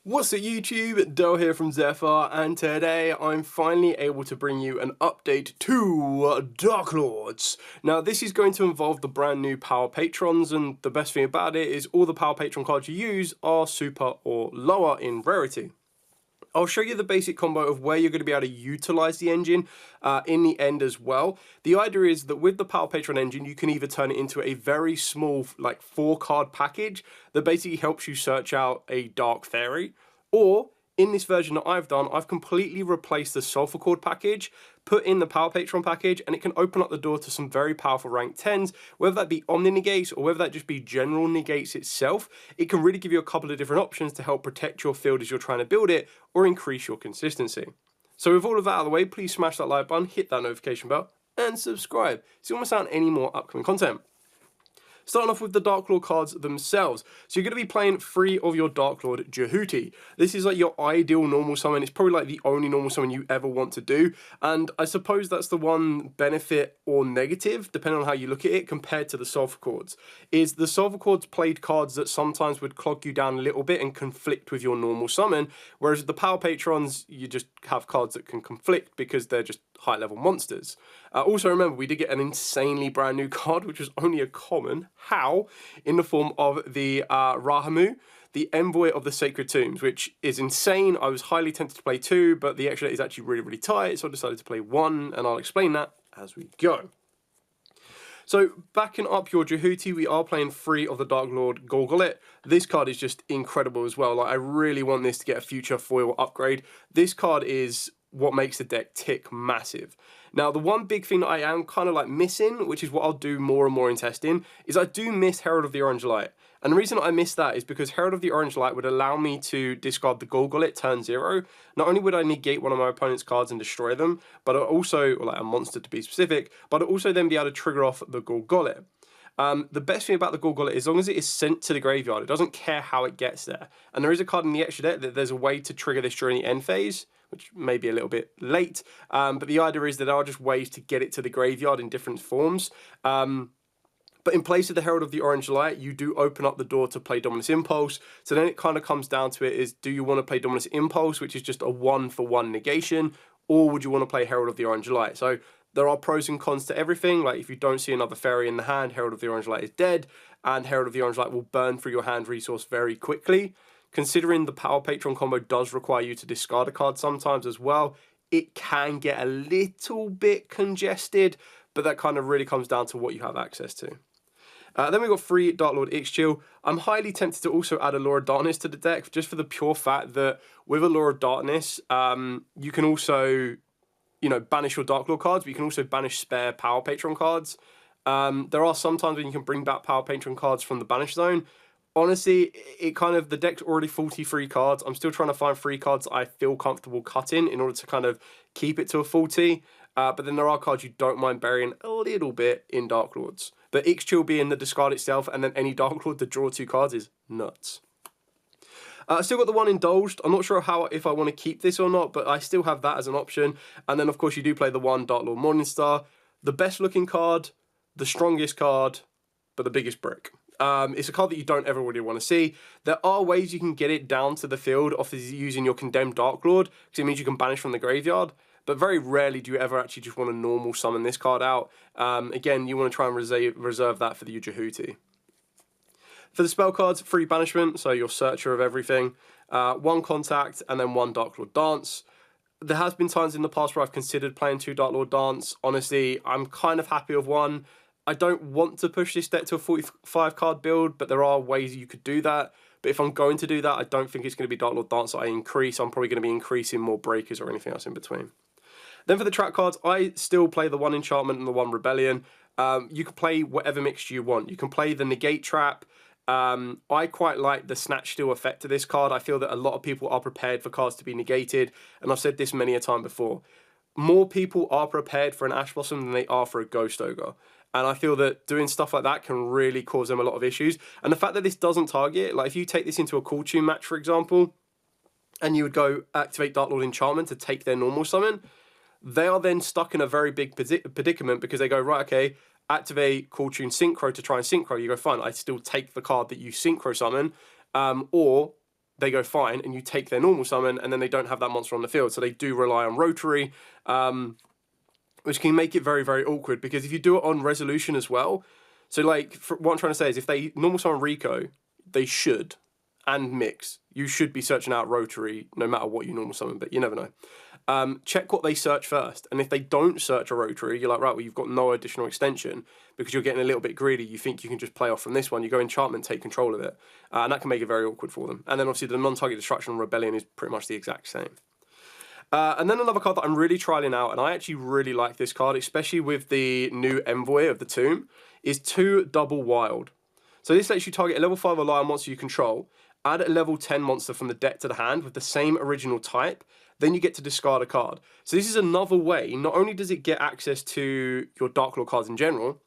What's up YouTube, Dell here from Zephyr, and today I'm finally able to bring you an update to Darklords. Now this is going to involve the brand new Power Patrons, and the best thing about it is all the Power Patron cards you use are super or lower in rarity. I'll show you the basic combo of where you're going to be able to utilize the engine in the end as well. The idea is that with the Power Patron engine, you can either turn it into a very small, like 4-card package that basically helps you search out a Dark Fairy, or in this version that I've done, I've completely replaced the Sulphur Cord package, put in the Power Patron package, and it can open up the door to some very powerful rank 10s, whether that be Omni Negates or whether that just be general negates itself. It can really give you a couple of different options to help protect your field as you're trying to build it or increase your consistency. So with all of that out of the way, please smash that like button, hit that notification bell, and subscribe so you won't miss out on any more upcoming content. Starting off with the Darklord cards themselves. So you're going to be playing 3 of your Darklord Jehuti. This is like your ideal normal summon. It's probably like the only normal summon you ever want to do. And I suppose that's the one benefit or negative, depending on how you look at it, compared to the Sulphur Cords. Is the Sulphur Cords played cards that sometimes would clog you down a little bit and conflict with your normal summon. Whereas with the Power Patrons, you just have cards that can conflict because they're just high level monsters. Also remember, we did get an insanely brand new card, which was only a common, in the form of the Rahamu, the Envoy of the Sacred Tombs, which is insane. I was highly tempted to play 2, but the extra is actually really tight, so I decided to play 1, and I'll explain that as we go. So, backing up your Jehuti, we are playing 3 of the Darklord Golgolet. This card is just incredible as well. Like, I really want this to get a future foil upgrade. This card is what makes the deck tick massive. Now, the one big thing that I am kind of like missing, which is what I'll do more and more in testing, is I do miss Herald of the Orange Light. And the reason I miss that is because Herald of the Orange Light would allow me to discard the Golgolet turn 0. Not only would I negate one of my opponent's cards and destroy them, but also, or like a monster to be specific, but I'd also then be able to trigger off the Golgolet. The best thing about the Golgolet is as long as it is sent to the graveyard, it doesn't care how it gets there. And there is a card in the extra deck that there's a way to trigger this during the end phase, which may be a little bit late, but the idea is that there are just ways to get it to the graveyard in different forms. But in place of the Herald of the Orange Light, you do open up the door to play Dominus Impulse. So then it kind of comes down to it is, do you want to play Dominus Impulse, which is just a 1-for-1 negation, or would you want to play Herald of the Orange Light? So there are pros and cons to everything. Like if you don't see another fairy in the hand, Herald of the Orange Light is dead, and Herald of the Orange Light will burn through your hand resource very quickly. Considering the Power Patron combo does require you to discard a card sometimes as well, it can get a little bit congested, but that kind of really comes down to what you have access to. Then we've got 3 Darklord Yugioh. I'm highly tempted to also add a Lure of Darkness to the deck, just for the pure fact that with a Lure of Darkness, you can also, banish your Darklord cards, but you can also banish spare Power Patron cards. There are some times when you can bring back Power Patron cards from the banish zone. Honestly, the deck's already 43 cards. I'm still trying to find 3 cards I feel comfortable cutting in order to kind of keep it to a 40. But then there are cards you don't mind burying a little bit in Darklords. But Yugioh being the discard itself, and then any Darklord to draw 2 cards is nuts. I still got the 1 Indulged. I'm not sure if I want to keep this or not, but I still have that as an option. And then, of course, you do play the 1 Darklord Morningstar. The best looking card, the strongest card, but the biggest brick. It's a card that you don't ever really want to see. There are ways you can get it down to the field off using your Condemned Darklord, because it means you can banish from the graveyard. But very rarely do you ever actually just want to normal summon this card out. Again, you want to try and reserve that for the Jehuti. For the spell cards, 3 Banishment, so your Searcher of everything, 1 Contact, and then 1 Darklord Dance. There has been times in the past where I've considered playing 2 Darklord Dance. Honestly, I'm kind of happy with 1. I don't want to push this deck to a 45 card build, but there are ways you could do that. But if I'm going to do that, I don't think it's going to be Darklord Dance that I increase. I'm probably going to be increasing more Breakers or anything else in between. Then for the trap cards, I still play the 1 Enchantment and the 1 Rebellion. You can play whatever mixture you want. You can play the Negate Trap. I quite like the Snatch Steal effect to this card. I feel that a lot of people are prepared for cards to be negated, and I've said this many a time before. More people are prepared for an Ash Blossom than they are for a Ghost Ogre. And I feel that doing stuff like that can really cause them a lot of issues. And the fact that this doesn't target, like if you take this into a Cool Tune match, for example, and you would go activate Darklord Enchantment to take their normal summon, they are then stuck in a very big predicament because they go, right, okay, activate Cool Tune Synchro to try and Synchro. You go, fine, I still take the card that you Synchro summon, or they go fine, and you take their normal summon, and then they don't have that monster on the field. So they do rely on Rotary, which can make it very, very awkward, because if you do it on Resolution as well, so like, what I'm trying to say is if they normal summon Rico, they should, and Mix, you should be searching out Rotary no matter what you normal summon, but you never know. Check what they search first, and if they don't search a Rotary, you're like, right, well, you've got no additional extension, because you're getting a little bit greedy. You think you can just play off from this one. You go Enchantment, take control of it, and that can make it very awkward for them. And then obviously the non-target Destruction Rebellion is pretty much the exact same. And then another card that I'm really trialing out, and I actually really like this card, especially with the new Envoy of the Tomb, is 2 Double Wild. So this lets you target a level 5 Alliance monster you control, add a level 10 monster from the deck to the hand with the same original type, then you get to discard a card. So this is another way, not only does it get access to your Darklord cards in general,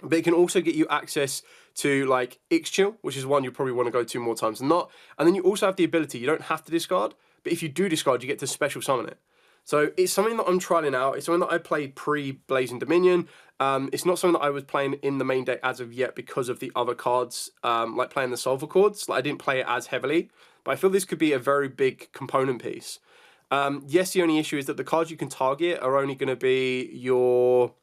but it can also get you access to like Yugioh, which is one you probably want to go to more times than not. And then you also have the ability, you don't have to discard, but if you do discard, you get to special summon it. So it's something that I'm trialing out. It's something that I played pre-Blazing Dominion. It's not something that I was playing in the main deck as of yet because of the other cards, like playing the Solver Chords. Like I didn't play it as heavily, but I feel this could be a very big component piece. Yes, the only issue is that the cards you can target are only going to be your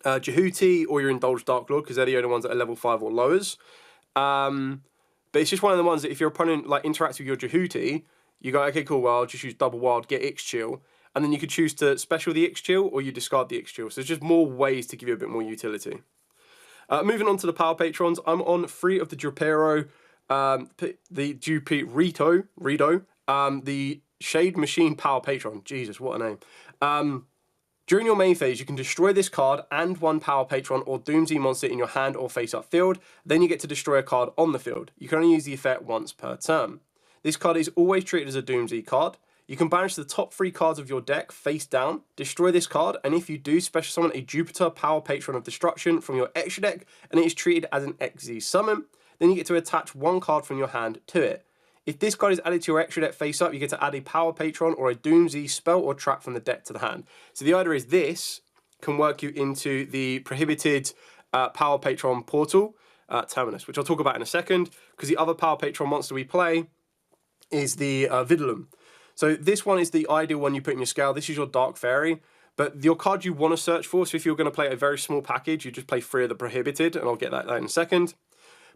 Jehuti or your Indulged Darklord, because they're the only ones that are level 5 or lowers. But it's just one of the ones that if your opponent like interacts with your Jehuti, you go, okay, cool, well, I'll just use Double Wild, get Yugioh, and then you could choose to special the Yugioh or you discard the Yugioh. So there's just more ways to give you a bit more utility. Moving on to the Power Patrons, I'm on 3 of the Jupero, the Rito, the Shade Machine Power Patron. Jesus, what a name. During your main phase, you can destroy this card and 1 Power Patron or Doomsday monster in your hand or face-up field. Then you get to destroy a card on the field. You can only use the effect once per turn. This card is always treated as a Doomsday card. You can banish the top 3 cards of your deck face down, destroy this card, and if you do, special summon a Jupiter Power Patron of Destruction from your extra deck, and it is treated as an XZ summon. Then you get to attach 1 card from your hand to it. If this card is added to your extra deck face up, you get to add a Power Patron or a Doomsday spell or trap from the deck to the hand. So the idea is this can work you into the prohibited Power Patron portal, Terminus, which I'll talk about in a second, because the other Power Patron monster we play is the Vidalum. So this one is the ideal one you put in your scale. This is your Dark Fairy, but your card you want to search for, so if you're going to play a very small package, you just play 3 of the prohibited, and I'll get that in a second.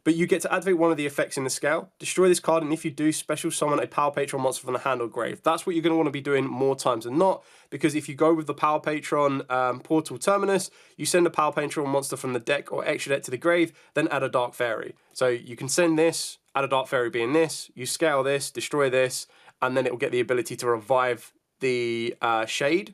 But you get to activate one of the effects in the scale, destroy this card, and if you do, special summon a Power Patron monster from the hand or grave. That's what you're going to want to be doing more times than not, because if you go with the Power Patron portal Terminus, you send a Power Patron monster from the deck or extra deck to the grave, then add a Dark Fairy. So you can send this, add a Dark Fairy being this, you scale this, destroy this, and then it will get the ability to revive the Shade.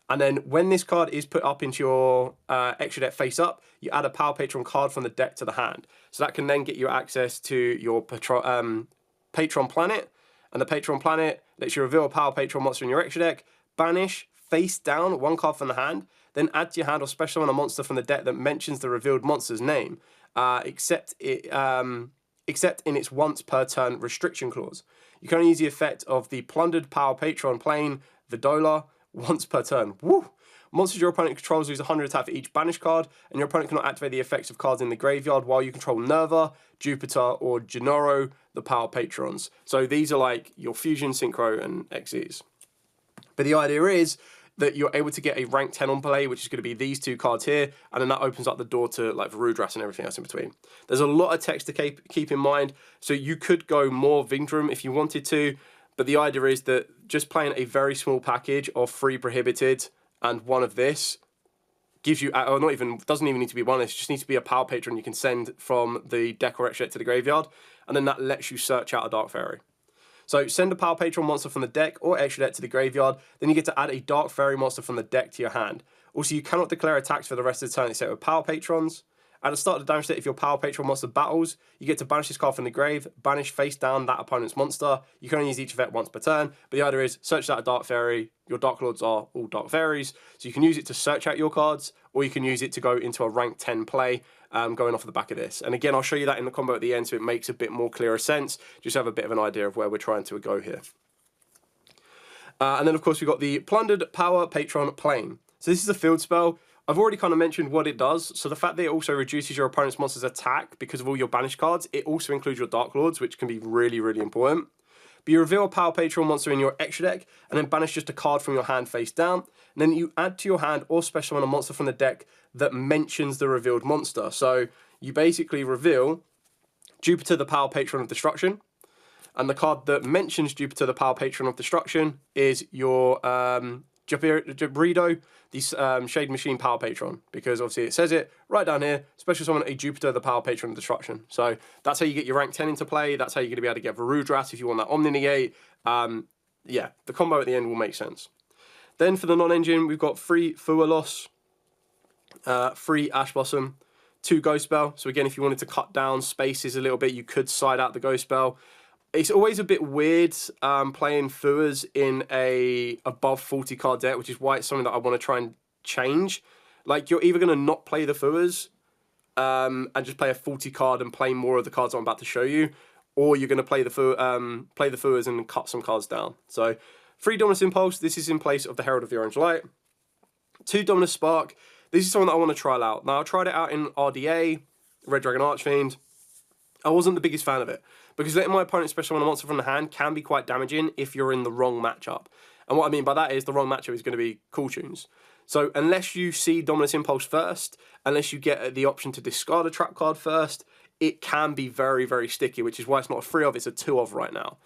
And then when this card is put up into your extra deck face up, you add a Power Patron card from the deck to the hand. So that can then get you access to your Patron Planet. And the Patron Planet lets you reveal a Power Patron monster in your extra deck, banish, face down 1 card from the hand, then add to your hand or special summon a monster from the deck that mentions the revealed monster's name, except in its once per turn restriction clause. You can only use the effect of the plundered Power Patron plane, Vidola, once per turn. Woo! Monsters your opponent controls lose 100 attack for each banished card, and your opponent cannot activate the effects of cards in the graveyard while you control Nerva, Jupiter, or Gennaro, the Power Patrons. So these are like your Fusion, Synchro, and XEs. But the idea is that you're able to get a rank 10 on play, which is going to be these 2 cards here, and then that opens up the door to like Rudras and everything else in between. There's a lot of text to keep in mind, so you could go more Vingdrum if you wanted to, but the idea is that just playing a very small package of 3 prohibited and 1 of this gives you, or not even, doesn't even need to be 1, it just needs to be a Power Patron you can send from the deck or extra deck to the graveyard, and then that lets you search out a Dark Fairy. So send a Power Patron monster from the deck or extra deck to the graveyard, then you get to add a Dark Fairy monster from the deck to your hand. Also, you cannot declare attacks for the rest of the turn except with Power Patrons. At the start of the damage step, if your Power Patron monster battles, you get to banish this card from the grave, banish face down that opponent's monster. You can only use each effect once per turn, but the idea is search out a Dark Fairy. Your Darklords are all Dark Fairies, so you can use it to search out your cards, or you can use it to go into a rank 10 play, going off the back of this. And again, I'll show you that in the combo at the end, so it makes a bit more clearer sense. Just have a bit of an idea of where we're trying to go here. And then, of course, we've got the Plundered Power Patron Plane. So this is a field spell. I've already kind of mentioned what it does. So the fact that it also reduces your opponent's monster's attack because of all your banished cards, it also includes your Darklords, which can be really, really important. But you reveal a Power Patron monster in your extra deck, and then banish just a card from your hand face down. And then you add to your hand or special summon a monster from the deck that mentions the revealed monster. So you basically reveal Jupiter, the Power Patron of Destruction. And the card that mentions Jupiter, the Power Patron of Destruction, is your Jabrido, the Shade Machine Power Patron, because obviously it says it right down here, special summon a Jupiter, the Power Patron of Destruction. So that's how you get your rank 10 into play. That's how you're going to be able to get Varudras if you want that Omni Negate. Yeah, the combo at the end will make sense. Then for the non-engine, we've got 3 Fua Loss, 3 Ash Blossom, 2 Ghost Spell. So again, if you wanted to cut down spaces a little bit, you could side out the Ghost Spell. It's always a bit weird playing Fuas in a above 40 card deck, which is why it's something that I want to try and change. Like, you're either going to not play the Fuas and just play a 40 card and play more of the cards I'm about to show you, or you're going to play the Fuas and cut some cards down. So 3 Dominus Impulse, this is in place of the Herald of the Orange Light. 2 Dominus Spark, this is something that I want to trial out. Now, I tried it out in RDA, Red Dragon Archfiend. I wasn't the biggest fan of it, because letting my opponent special summon a monster from the hand can be quite damaging if you're in the wrong matchup. And what I mean by that is the wrong matchup is going to be Cool Tunes. So unless you see Dominus Impulse first, unless you get the option to discard a trap card first, it can be very, very sticky, which is why it's not a 3 of, it's a 2 of right now.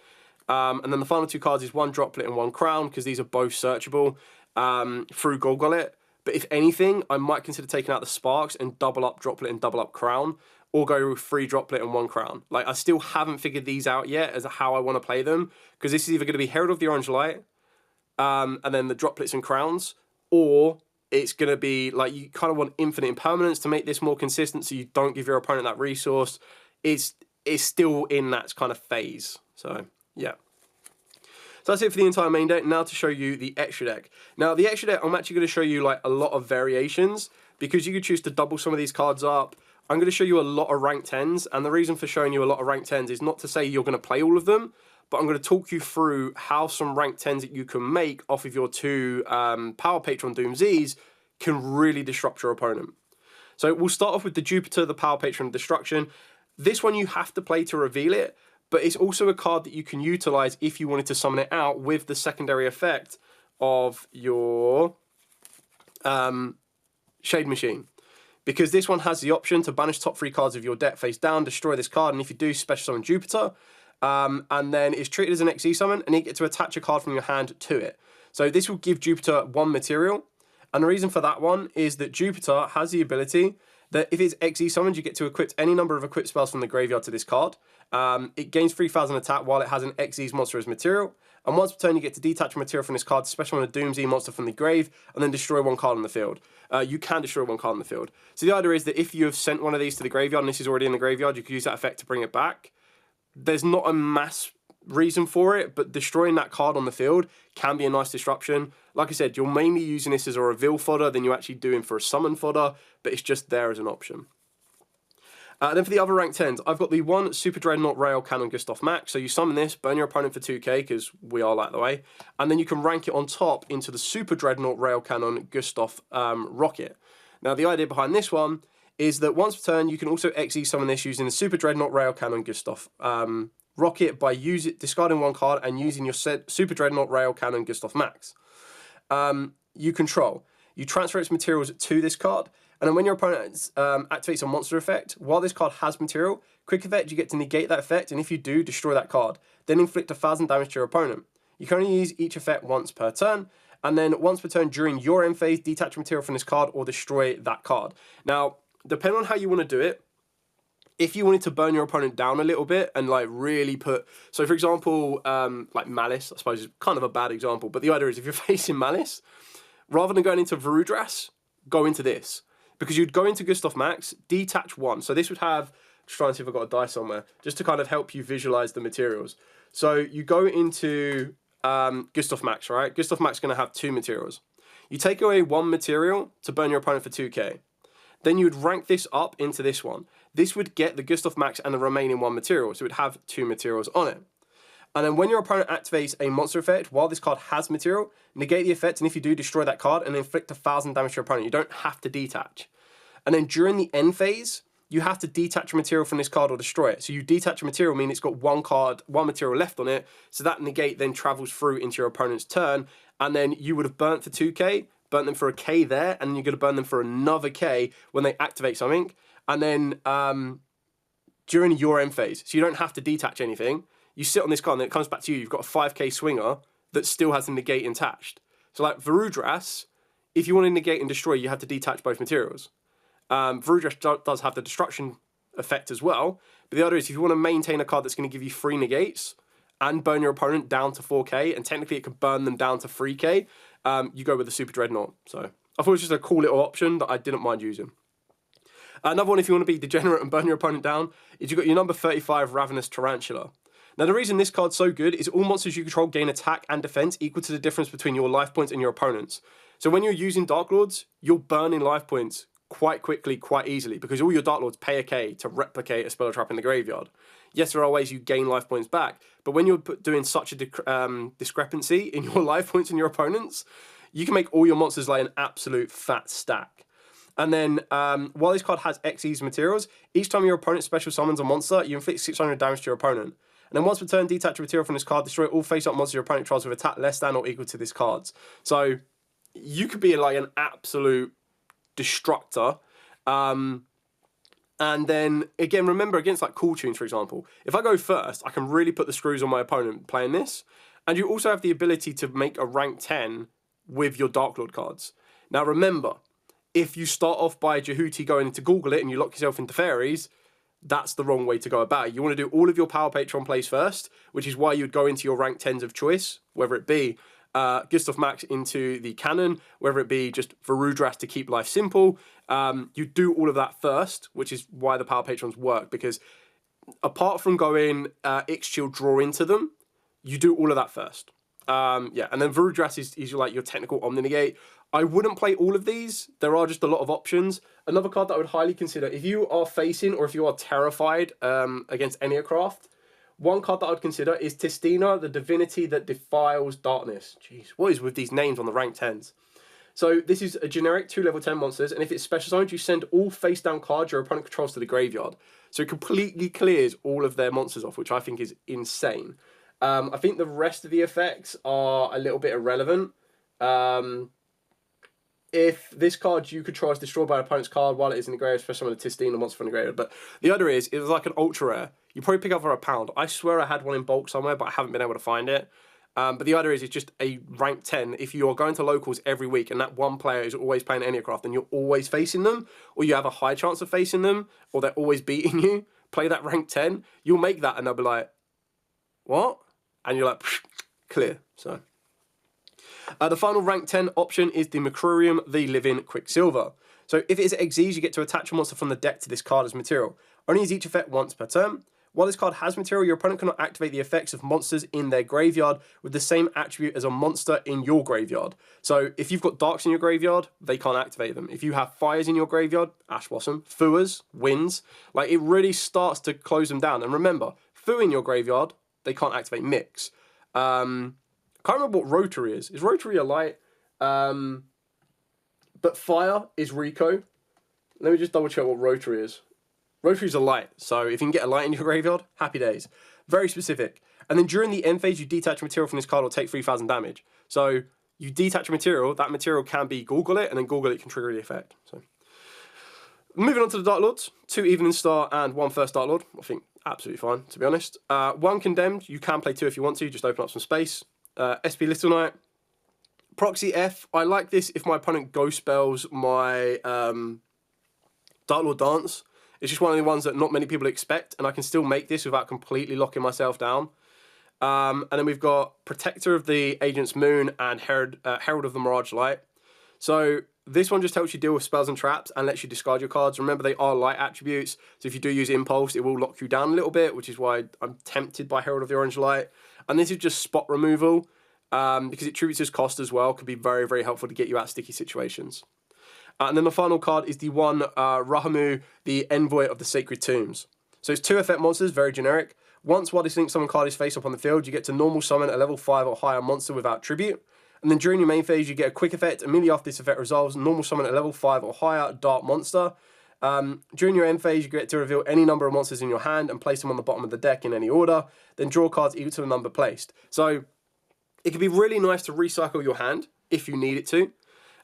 And then the final 2 cards is 1 Droplet and 1 Crown, because these are both searchable through Golgolet. But if anything, I might consider taking out the Sparks and double up Droplet and double up Crown, or go with 3 Droplet and 1 Crown. Like, I still haven't figured these out yet as how I want to play them, because this is either going to be Herald of the Orange Light, and then the Droplets and Crowns, or it's going to be, like, you kind of want infinite impermanence to make this more consistent so you don't give your opponent that resource. It's still in that kind of phase. So, yeah. So that's it for the entire main deck. Now to show you the extra deck. Now, the extra deck, I'm actually going to show you, like, a lot of variations, because you could choose to double some of these cards up. I'm going to show you a lot of rank 10s, and the reason for showing you a lot of rank 10s is not to say you're going to play all of them, but I'm going to talk you through how some rank 10s that you can make off of your 2 Power Patron Doom Zs can really disrupt your opponent. So we'll start off with the Jupiter, the Power Patron of Destruction. This one you have to play to reveal it, but it's also a card that you can utilize if you wanted to summon it out with the secondary effect of your Shade Machine. Because this one has the option to banish top 3 cards of your deck face down, destroy this card, and if you do, special summon Jupiter. And then it's treated as an XE summon, and you get to attach a card from your hand to it. So this will give Jupiter 1 material. And the reason for that one is that Jupiter has the ability that if it's XE summoned, you get to equip any number of equipped spells from the graveyard to this card. It gains 3,000 attack while it has an XE's monster as material. And once per turn, you get to detach material from this card, special summon a Doomsday monster from the grave, and then destroy 1 card on the field. You can destroy 1 card on the field. So the idea is that if you have sent one of these to the graveyard, and this is already in the graveyard, you could use that effect to bring it back. There's not a mass reason for it, but destroying that card on the field can be a nice disruption. Like I said, you're mainly using this as a reveal fodder than you're actually doing for a summon fodder, but it's just there as an option. Then for the other rank 10s, I've got the 1 Super Dreadnought Rail Cannon Gustav Max. So you summon this, burn your opponent for 2k, because we are like the way. And then you can rank it on top into the Super Dreadnought Rail Cannon Gustav Rocket. Now the idea behind this one is that once per turn, you can also XE summon this using the Super Dreadnought Rail Cannon Gustav Rocket by discarding 1 card and using your Super Dreadnought Rail Cannon Gustav Max. You control. You transfer its materials to this card, and then when your opponent activates a monster effect, while this card has material, quick effect, you get to negate that effect, and if you do, destroy that card. Then inflict 1,000 damage to your opponent. You can only use each effect once per turn, and then once per turn during your end phase, detach material from this card or destroy that card. Now, depending on how you want to do it, if you wanted to burn your opponent down a little bit and like really put, so for example, like Malice, I suppose is kind of a bad example, but the idea is if you're facing Malice, rather than going into Varudras, go into this. Because you'd go into Gustav Max, detach 1. So this would have, just trying to see if I've got a die somewhere, just to kind of help you visualize the materials. So you go into Gustav Max, right? Gustav Max is going to have 2 materials. You take away 1 material to burn your opponent for 2k. Then you would rank this up into this one. This would get the Gustav Max and the remaining 1 material, so it would have 2 materials on it. And then when your opponent activates a monster effect, while this card has material, negate the effect, and if you do, destroy that card and inflict 1,000 damage to your opponent. You don't have to detach. And then during the end phase, you have to detach a material from this card or destroy it. So you detach a material, meaning it's got one material left on it, so that negate then travels through into your opponent's turn, and then you would have burnt for 2k, burnt them for a K there, and then you're going to burn them for another K when they activate something. And then during your end phase, so you don't have to detach anything. You sit on this card and it comes back to you. You've got a 5k swinger that still has the negate attached. So like Varudras, if you want to negate and destroy, you have to detach both materials. Varudras does have the destruction effect as well. But the other is if you want to maintain a card that's going to give you 3 negates and burn your opponent down to 4k, and technically it can burn them down to 3k, you go with the Super Dreadnought. So I thought it was just a cool little option that I didn't mind using. Another one, if you want to be degenerate and burn your opponent down, is you've got your number 35 Ravenous Tarantula. Now, the reason this card's so good is all monsters you control gain attack and defense equal to the difference between your life points and your opponent's. So when you're using Darklords, you're burning life points quite quickly, quite easily, because all your Darklords pay a K to replicate a spell trap in the graveyard. Yes, there are ways you gain life points back, but when you're doing such a discrepancy in your life points and your opponents, you can make all your monsters like an absolute fat stack. And then, while this card has Xyz materials, each time your opponent special summons a monster, you inflict 600 damage to your opponent. And then once per turn, detach a material from this card, destroy all face-up monsters your opponent controls with attack less than or equal to this card's. So you could be like an absolute destructor. And then, again, remember, against like Cool Tunes, for example, if I go first, I can really put the screws on my opponent playing this. And you also have the ability to make a rank 10 with your Darklord cards. Now, remember, if you start off by Jehuti going into Google it and you lock yourself into fairies, that's the wrong way to go about it. You want to do all of your Power Patron plays first, which is why you'd go into your rank 10s of choice, whether it be Gustav Max into the cannon, whether it be just Varudras to keep life simple. You do all of that first, which is why the Power Patrons work, because apart from going X-Shield draw into them, you do all of that first. Yeah, and then Varudras is like your technical Omni-Negate. I wouldn't play all of these. There are just a lot of options. Another card that I would highly consider, if you are facing or if you are terrified against Enneacraft, one card that I'd consider is Tistina, the divinity that defiles darkness. Jeez, what is with these names on the rank 10s? So this is a generic 2 level 10 monsters, and if it's special zoned, you send all face down cards your opponent controls to the graveyard. So it completely clears all of their monsters off, which I think is insane. I think the rest of the effects are a little bit irrelevant. If this card you control is destroyed by an opponent's card while it is in the graveyard, especially when a Tistina monster from the graveyard. But the other is, it was like an ultra rare. You probably pick up for £1. I swear I had one in bulk somewhere, but I haven't been able to find it. But the other is, it's just a rank 10. If you're going to locals every week and that one player is always playing Enneacraft and you're always facing them, or you have a high chance of facing them, or they're always beating you, play that rank 10, you'll make that and they'll be like, what? And you're like, clear. So the final rank 10 option is the Mercurium, the Living Quicksilver. So if it is Xyz, you get to attach a monster from the deck to this card as material. Only use each effect once per turn. While this card has material, your opponent cannot activate the effects of monsters in their graveyard with the same attribute as a monster in your graveyard. So if you've got darks in your graveyard, they can't activate them. If you have fires in your graveyard, Ash Blossom, Fuas, Winds, like it really starts to close them down. And remember, Fu in your graveyard, they can't activate Mix. I can't remember what Rotary is. Is Rotary a light? But Fire is Rico. Let me just double check what Rotary is. Rotary is a light, so if you can get a light in your graveyard, happy days. Very specific. And then during the end phase, you detach a material from this card or take 3,000 damage. So you detach a material, that material can be Google it, and then Google it can trigger the effect. So moving on to the Darklords, 2 Evening Star and 1 First Darklord. I think absolutely fine, to be honest. 1 Condemned, you can play 2 if you want to, just open up some space. SP Little Knight. Proxy F, I like this if my opponent ghost spells my Darklord Dance. It's just one of the ones that not many people expect, and I can still make this without completely locking myself down. And then we've got Protector of the Agent's Moon and Herald of the Mirage Light. So this one just helps you deal with spells and traps and lets you discard your cards. Remember, they are light attributes, so if you do use Impulse, it will lock you down a little bit, which is why I'm tempted by Herald of the Orange Light. And this is just spot removal, because it tributes its cost as well. Could be very, very helpful to get you out of sticky situations. And then the final card is the one Rahamu, the Envoy of the Sacred Tombs. So it's 2 effect monsters, very generic. Once while this Link Summon card is face up on the field, you get to normal summon a level 5 or higher monster without tribute. And then during your main phase, you get a quick effect. Immediately after this effect resolves, normal summon a level 5 or higher dark monster. During your end phase, you get to reveal any number of monsters in your hand and place them on the bottom of the deck in any order. Then draw cards equal to the number placed. So it can be really nice to recycle your hand if you need it to.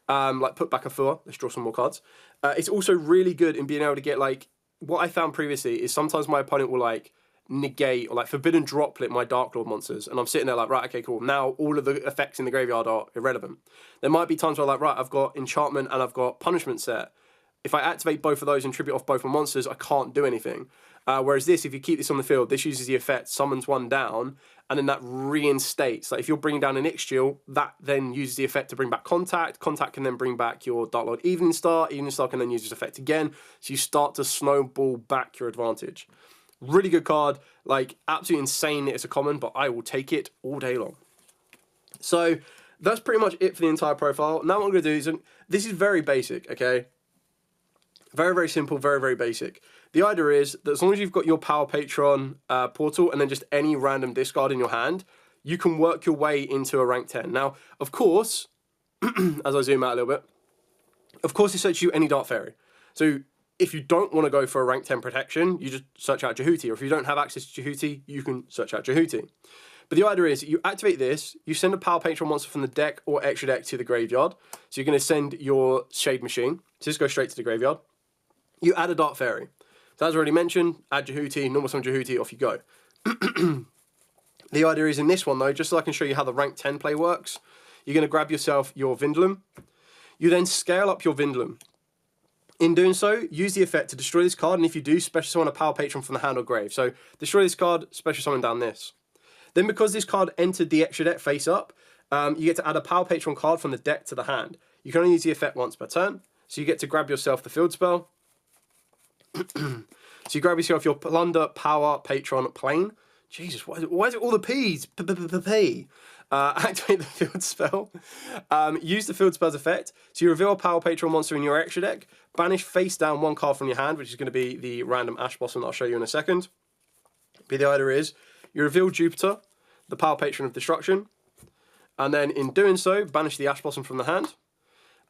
Like put back a 4, let's draw some more cards. It's also really good in being able to get like, what I found previously is sometimes my opponent will like negate or like forbidden droplet my Darklord monsters, and I'm sitting there like, right, okay, cool, now all of the effects in the graveyard are irrelevant. There might be times where I'm like, right, I've got enchantment and I've got punishment set. If I activate both of those and tribute off both my monsters, I can't do anything. Whereas this, if you keep this on the field, this uses the effect, summons one down, and then that reinstates. Like if you're bringing down an Yugioh, that then uses the effect to bring back Contact. Contact can then bring back your Darklord Evening Star. Evening Star can then use this effect again. So you start to snowball back your advantage. Really good card. Like absolutely insane that it's a common, but I will take it all day long. So that's pretty much it for the entire profile. Now what I'm going to do is, this is very basic, okay? Very, very simple, very, very basic. The idea is that as long as you've got your Power Patron portal and then just any random discard in your hand, you can work your way into a rank 10. Now, of course, as I zoom out a little bit, of course it searches you any Dark Fairy. So if you don't want to go for a rank 10 protection, you just search out Jehuti. Or if you don't have access to Jehuti, you can search out Jehuti. But the idea is you activate this, you send a Power Patron monster from the deck or extra deck to the graveyard. So you're going to send your Shade Machine. So this goes straight to the graveyard. You add a Dark Fairy. So as already mentioned, add Jehuti, normal summon Jehuti, off you go. The idea is in this one though, just so I can show you how the rank 10 play works, you're going to grab yourself your Vindalum. You then scale up your Vindalum. In doing so, use the effect to destroy this card, and if you do, special summon a Power Patron from the hand or grave. So destroy this card, special summon down this. Then because this card entered the extra deck face up, you get to add a Power Patron card from the deck to the hand. You can only use the effect once per turn, so you get to grab yourself the field spell. So you grab yourself your Plunder Power Patron Plane. Jesus, why is it all the P's? P. Activate the field spell. Use the field spell's effect. So you reveal a Power Patron monster in your extra deck. Banish face down one card from your hand, which is going to be the random Ash Blossom that I'll show you in a second. But the idea is you reveal Jupiter, the Power Patron of Destruction. And then in doing so, banish the Ash Blossom from the hand.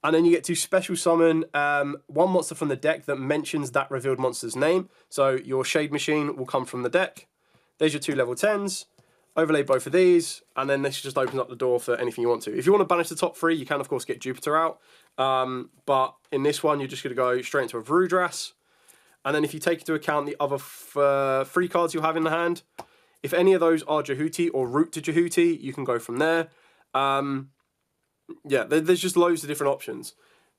And then you get to special summon one monster from the deck that mentions that revealed monster's name. So your Shade Machine will come from the deck. There's your 2 level 10s. Overlay both of these, and then this just opens up the door for anything you want to. If you want to banish the top 3, you can of course get Jupiter out. But in this one, you're just going to go straight into a Vrudras. And then if you take into account the other 3 cards you have in the hand, if any of those are Jehuti or route to Jehuti, you can go from there. Yeah, there's just loads of different options.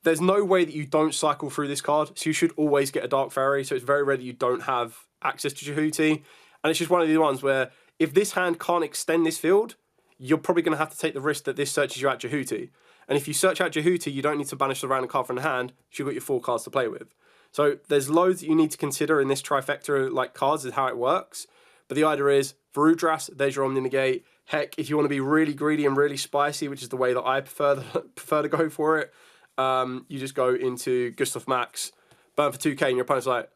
There's no way that you don't cycle through this card, so you should always get a Dark Fairy, so it's very rare that you don't have access to Jehuti. And it's just one of the ones where if this hand can't extend this field, you're probably going to have to take the risk that this searches you out Jehuti. And if you search out Jehuti, you don't need to banish the random card from the hand, so you've got your 4 cards to play with. So there's loads that you need to consider in this trifecta like cards is how it works. But the idea is, Vrudras, there's your Omni Negate. Heck, if you want to be really greedy and really spicy, which is the way that I prefer to go for it, you just go into Gustav Max, burn for 2k, and your opponent's like,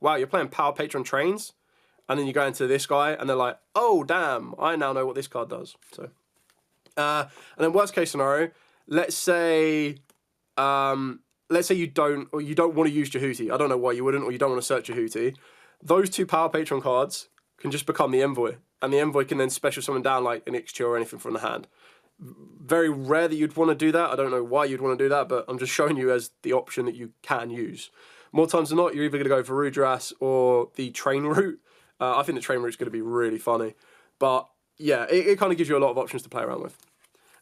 wow, you're playing Power Patron Trains? And then you go into this guy, and they're like, oh, damn, I now know what this card does. So, and then worst case scenario, let's say you don't want to use Jehuti. I don't know why you wouldn't, or you don't want to search Jehuti. Those 2 Power Patron cards can just become the Envoy, and the Envoy can then special summon down like an Yugioh or anything from the hand. Very rare that you'd want to do that. I don't know why you'd want to do that, but I'm just showing you as the option that you can use. More times than not, you're either going to go for Vrudras or the train route. I think the train route's going to be really funny. But yeah, it kind of gives you a lot of options to play around with.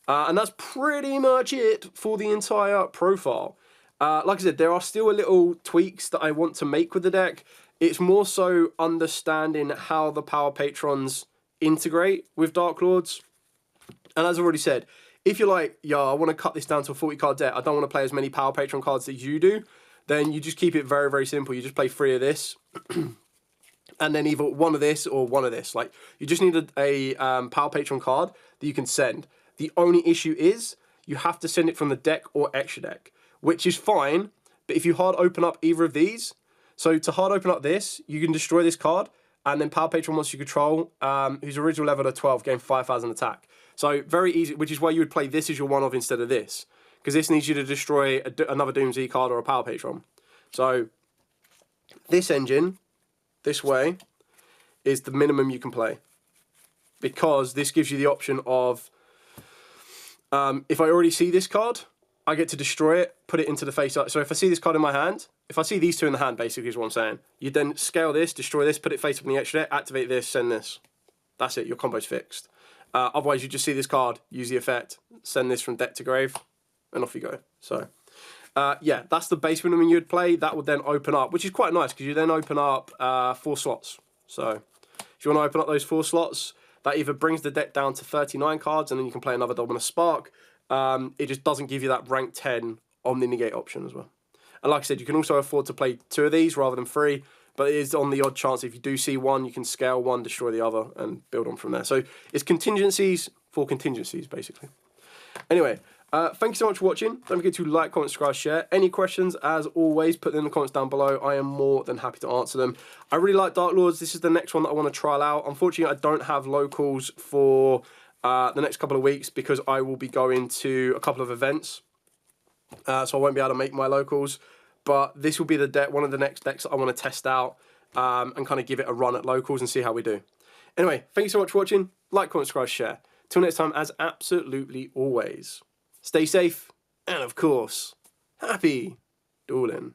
And that's pretty much it for the entire profile. Like I said, there are still a little tweaks that I want to make with the deck. It's more so understanding how the Power Patrons integrate with Darklords. And as I've already said, if you're like, yeah, I want to cut this down to a 40 card deck, I don't want to play as many Power Patron cards as you do, then you just keep it very, very simple. You just play 3 of this. And then either 1 of this or 1 of this. Like, you just need a Power Patron card that you can send. The only issue is you have to send it from the deck or extra deck, which is fine. But if you hard open up either of these, so to hard open up this, you can destroy this card, and then Power Patron monster you control, whose original level of 12, gain 5,000 attack. So very easy, which is why you would play this as your one-off instead of this, because this needs you to destroy another Doom Z card or a Power Patron. So this engine, this way, is the minimum you can play, because this gives you the option of, if I already see this card, I get to destroy it, put it into the face up. So if I see this card in my hand, if I see these two in the hand, basically is what I'm saying, you then scale this, destroy this, put it face up in the extra deck, activate this, send this. That's it, your combo's fixed. Otherwise, you just see this card, use the effect, send this from deck to grave, and off you go. So, yeah, that's the base minimum you'd play. That would then open up, which is quite nice, because you then open up 4 slots. So, if you want to open up those 4 slots, that either brings the deck down to 39 cards, and then you can play another Dominus Spark. It just doesn't give you that rank 10 Omni Negate option as well. And like I said, you can also afford to play 2 of these rather than 3, but it is on the odd chance if you do see one, you can scale one, destroy the other, and build on from there. So it's contingencies for contingencies, basically. Anyway, thank you so much for watching. Don't forget to like, comment, subscribe, share. Any questions, as always, put them in the comments down below. I am more than happy to answer them. I really like Darklords. This is the next one that I want to trial out. Unfortunately, I don't have locals for the next couple of weeks because I will be going to a couple of events. So I won't be able to make my locals. But this will be the deck, one of the next decks that I want to test out and kind of give it a run at locals and see how we do. Anyway, thank you so much for watching. Like, comment, subscribe, share. Till next time, as absolutely always, stay safe and, of course, happy dueling.